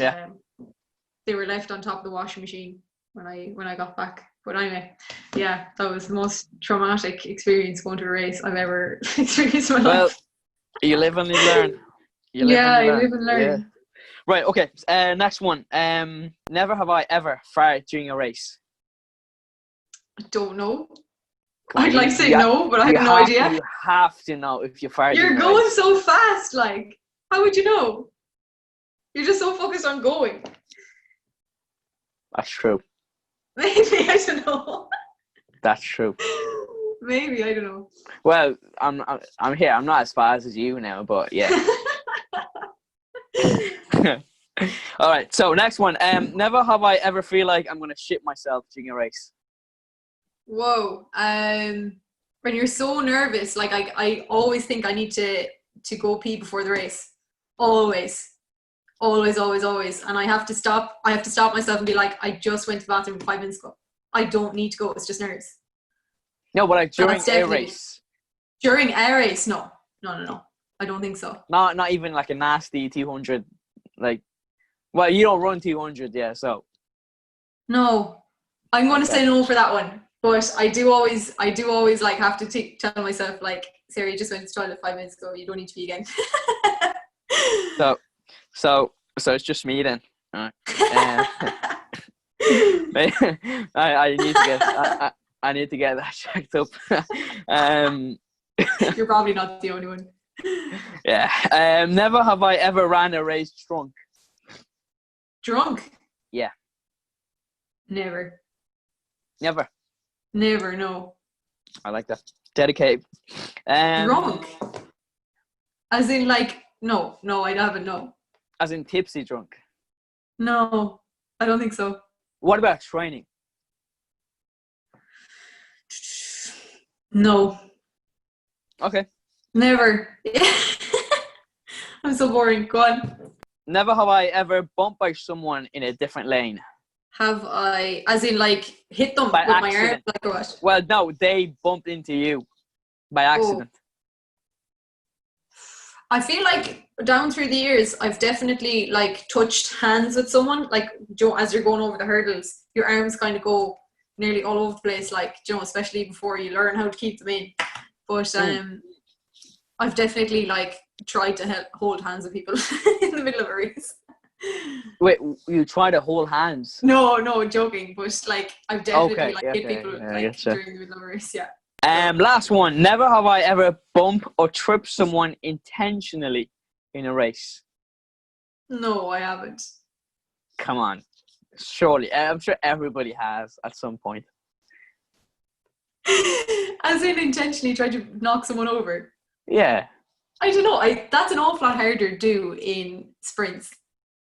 they were left on top of the washing machine when I got back. But anyway, yeah, that was the most traumatic experience going to a race I've ever experienced in my life. Well, you live and you learn. I live and learn. Yeah. Right, okay. Next one. Never have I ever farted during a race. I don't know. I'd like to say no, but I have no idea. You have to know if you farted. You're going so fast, like, how would you know? You're just so focused on going. That's true. Maybe, I don't know. That's true. Maybe, I don't know. Well, I'm here. I'm not as fast as you now, but yeah. All right. So next one. Never have I ever feel like I'm gonna shit myself during a race. Whoa. When you're so nervous, like I always think I need to go pee before the race. Always. And I have to stop myself and be like, I just went to the bathroom 5 minutes ago. I don't need to go. It's just nerves. No, but like during a race. During a race, no. I don't think so. Not even like a nasty 200. Like, well, you don't run 200, yeah. So. No, I'm going to say no for that one. But I do always like have to tell myself like, Sarah, you just went to the toilet 5 minutes ago. You don't need to pee again. So it's just me then. All right. I need to get that checked up. You're probably not the only one. Yeah. Never have I ever ran a race drunk. Drunk? Yeah. Never. Never, no. I like that. Dedicated. Drunk? As in like, no, I haven't, no. As in tipsy drunk? No, I don't think so. What about training? No. Okay. Never. I'm so boring. Go on. Never have I ever bumped by someone in a different lane. Have I, as in like hit them by with accident. my arm? Like what? Well, no, they bumped into you by accident. I feel like down through the years, I've definitely like touched hands with someone. Like, as you're going over the hurdles, your arms kind of go nearly all over the place. Like, especially before you learn how to keep them in. But I've definitely like tried to hold hands with people in the middle of a race. Wait, you try to hold hands? No, joking. But like, I've definitely hit people gotcha. during the middle of a race. Yeah. Last one. Never have I ever bumped or tripped someone intentionally in a race. No, I haven't. Come on, surely. I'm sure everybody has at some point. As in intentionally try to knock someone over. Yeah. I don't know. That's an awful lot harder to do in sprints.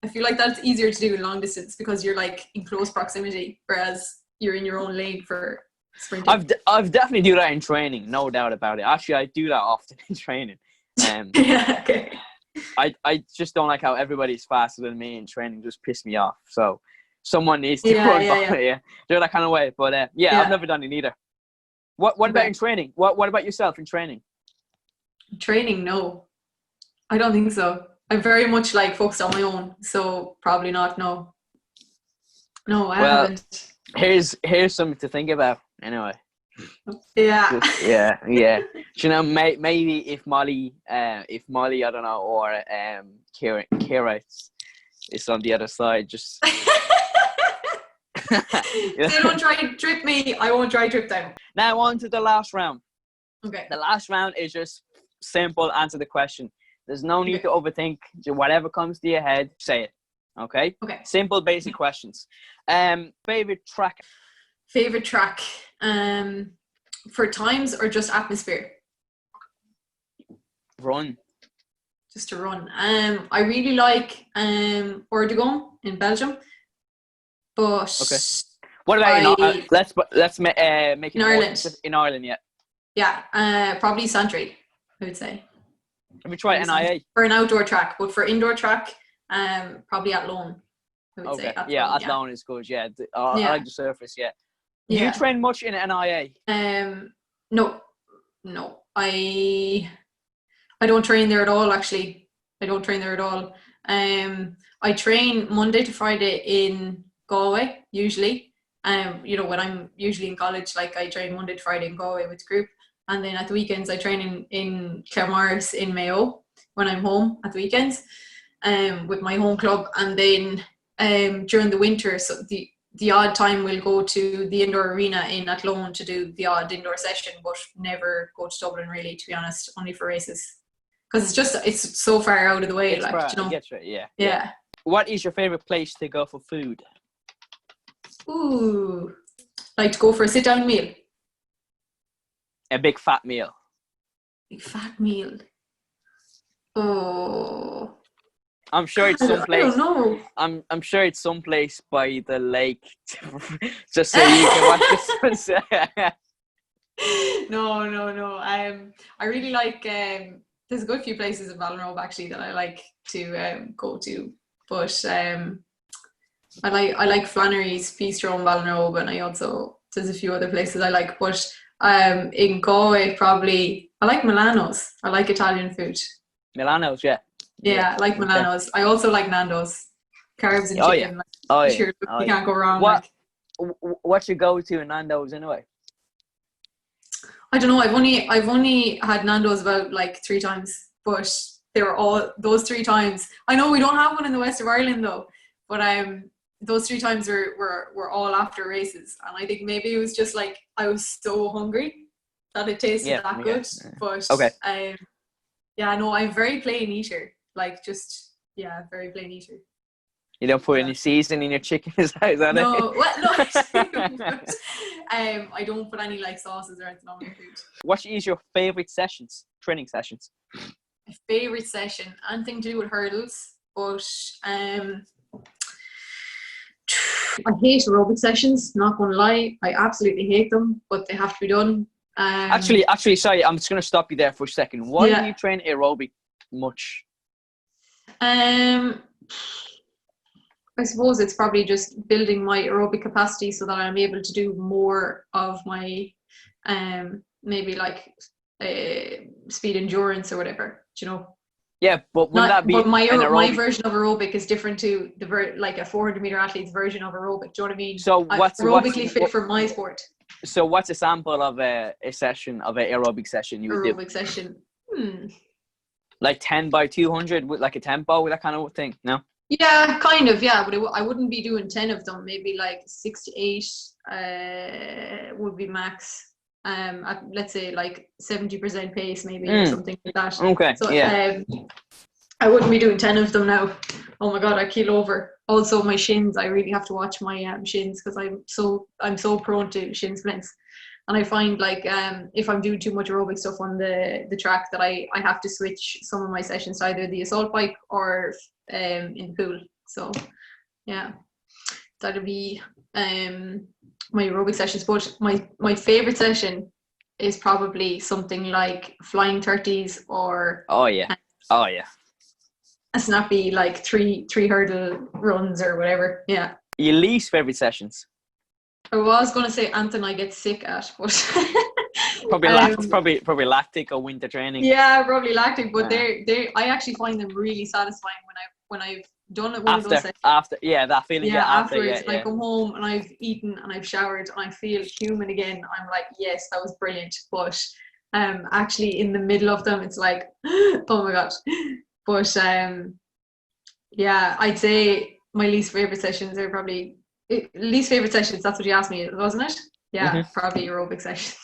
I feel like that's easier to do in long distance because you're like in close proximity, whereas you're in your own lane for sprinting. I've definitely do that in training, no doubt about it. Actually, I do that often in training. Yeah, okay. I just don't like how everybody's faster than me in training. Just piss me off. So someone needs to run by. Yeah, do that kind of way. But I've never done it either. What about in training? What about yourself in training? Training, no, I don't think so. I'm very much like focused on my own, so probably not. No, I haven't. Here's something to think about. Anyway. Yeah. Yeah. Do you know, maybe if Molly, I don't know, or Kira is on the other side, just. They don't try to trip me, I won't try to trip them. Now on to the last round. Okay. The last round is just simple. Answer the question. There's no need to overthink. Whatever comes to your head, say it. Okay? Okay. Simple, basic questions. Favorite track? Favorite track? For times or just atmosphere? Run. Just to run. I really like Ordegon in Belgium. But okay. What about let's make it in Ireland? In Ireland, yeah. Yeah, probably Santry, I would say. Have you tried NIA? For an outdoor track, but for indoor track, probably Athlone, I would say. Athlone is good, yeah. I like the surface, yeah. Do you train much in NIA? No. I don't train there at all, actually. I don't train there at all. I train Monday to Friday in Galway, usually. When I'm usually in college, like I train Monday to Friday in Galway with the group. And then at the weekends, I train in Claremorris in Mayo when I'm home at the weekends with my home club. And then during the winter, so the odd time we'll go to the indoor arena in Athlone to do the odd indoor session, but never go to Dublin really, to be honest, only for races. Because it's so far out of the way. It's like, gets right, yeah. What is your favorite place to go for food? Ooh, like to go for a sit-down meal. A big fat meal. Big fat meal. Oh. I'm sure it's someplace. I don't know. I'm sure it's someplace by the lake, just so you can watch the sunset. No. I really like. There's a good few places in Ballinrobe actually that I like to go to, but I like Flannery's Bistro in Ballinrobe, and there's a few other places I like, but in Galway probably I like Milano's. I like Italian food. Milano's, yeah. Yeah, I like Milano's. I also like Nando's. Carbs and chicken. You can't go wrong. What's your go-to in Nando's anyway? I don't know. I've only had Nando's about like 3 times, but they were all those 3 times. I know we don't have one in the west of Ireland though, but those 3 times were all after races, and I think maybe it was just like I was so hungry that it tasted that good. But I'm very plain eater. Like very plain eater. You don't put any seasoning in your chicken, is that it? No, I don't put any like sauces or anything on my food. What is your favorite training sessions? My favorite session, anything to do with hurdles, but I hate aerobic sessions, not gonna lie. I absolutely hate them, but they have to be done. Actually, sorry, I'm just gonna stop you there for a second. Why do you train aerobic much? I suppose it's probably just building my aerobic capacity so that I'm able to do more of my maybe like speed endurance or whatever, you know. Yeah, but wouldn't that be my version of aerobic is different to like a 400 meter athlete's version of aerobic. Do you know what I mean? So what's aerobically fit for my sport? So what's a sample of a session of an aerobic session you would do? Aerobic session. Like 10 by 200 with like a tempo, with that kind of thing? No? Yeah, kind of, yeah, but I wouldn't be doing 10 of them. Maybe like 6 to 8 would be max. At, let's say like 70% pace maybe, or something like that. Okay, so yeah. I wouldn't be doing 10 of them now. Oh my god, I keel over. Also my shins, I really have to watch my shins, because I'm so prone to shin splints. And I find like if I'm doing too much aerobic stuff on the track, that I have to switch some of my sessions to either the assault bike or in the pool. So yeah, that'll be my aerobic sessions. But my favorite session is probably something like flying 30s, or Oh yeah. a snappy like three hurdle runs or whatever. Yeah. Your least favorite sessions? I was going to say Anton I get sick at, but probably lactic or winter training. Yeah, probably lactic, but they I actually find them really satisfying when I've done it one of those sessions. After that feeling. Yeah, afterwards, and I come home and I've eaten and I've showered and I feel human again. I'm like, yes, that was brilliant. But actually in the middle of them, it's like, oh my god. But yeah, I'd say my least favorite sessions are probably least favorite sessions. That's what you asked me, wasn't it? Yeah, probably aerobic sessions.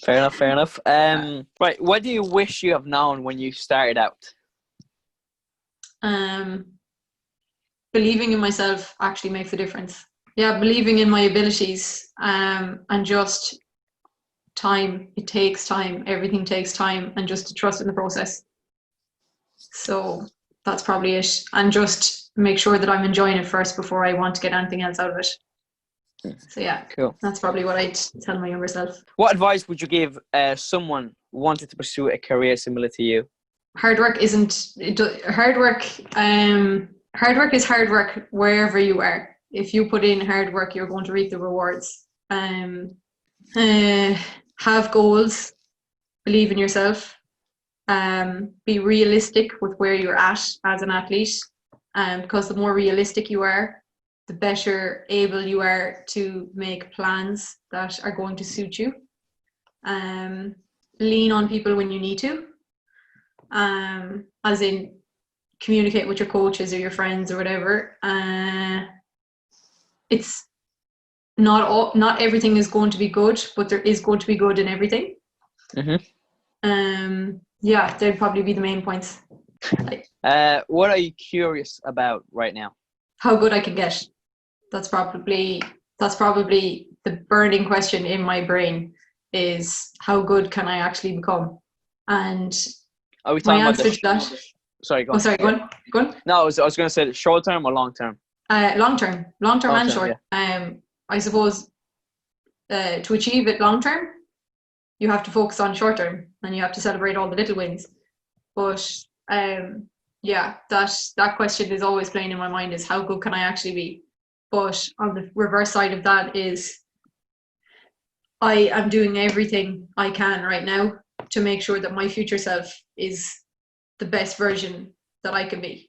Fair enough. Right, what do you wish you have known when you started out? Believing in myself actually makes a difference. Yeah, believing in my abilities, and just time. It takes time. Everything takes time, and just to trust in the process. So that's probably it. And just make sure that I'm enjoying it first before I want to get anything else out of it. So yeah, cool. That's probably what I'd tell my younger self. What advice would you give someone who wanted to pursue a career similar to you? Hard work hard work is hard work wherever you are. If you put in hard work, you're going to reap the rewards. Have goals, believe in yourself, be realistic with where you're at as an athlete, because the more realistic you are, the better able you are to make plans that are going to suit you. Lean on people when you need to, as in communicate with your coaches or your friends or whatever. It's not everything is going to be good, but there is going to be good in everything. Yeah, they'd probably be the main points. What are you curious about right now? How good I can get. That's probably the burning question in my brain, is how good can I actually become? And are we talking my answer to that? Sorry, go on. Oh, sorry, go on. No, I was going to say short term or long term. Long term and short. Yeah. I suppose to achieve it long term, you have to focus on short term, and you have to celebrate all the little wins. But yeah, that question is always playing in my mind, is how good can I actually be? But on the reverse side of that is, I am doing everything I can right now to make sure that my future self is the best version that I can be.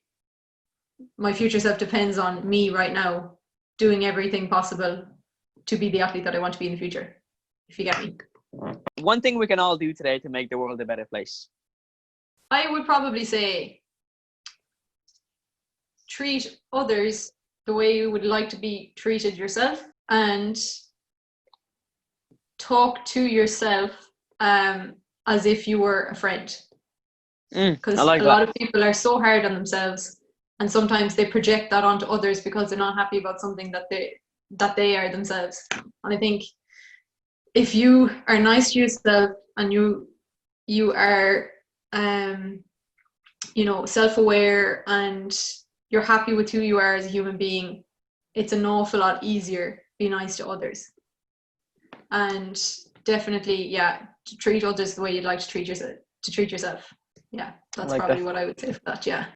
My future self depends on me right now doing everything possible to be the athlete that I want to be in the future, if you get me. One thing we can all do today to make the world a better place. I would probably say treat others the way you would like to be treated yourself, and talk to yourself as if you were a friend. Because a lot of people are so hard on themselves, and sometimes they project that onto others because they're not happy about something that they are themselves. And I think if you are nice to yourself, and you are self-aware, and you're happy with who you are as a human being, it's an awful lot easier to be nice to others. And definitely, yeah, to treat others the way you'd like to treat yourself. Yeah, that's probably what I would say for that. Yeah.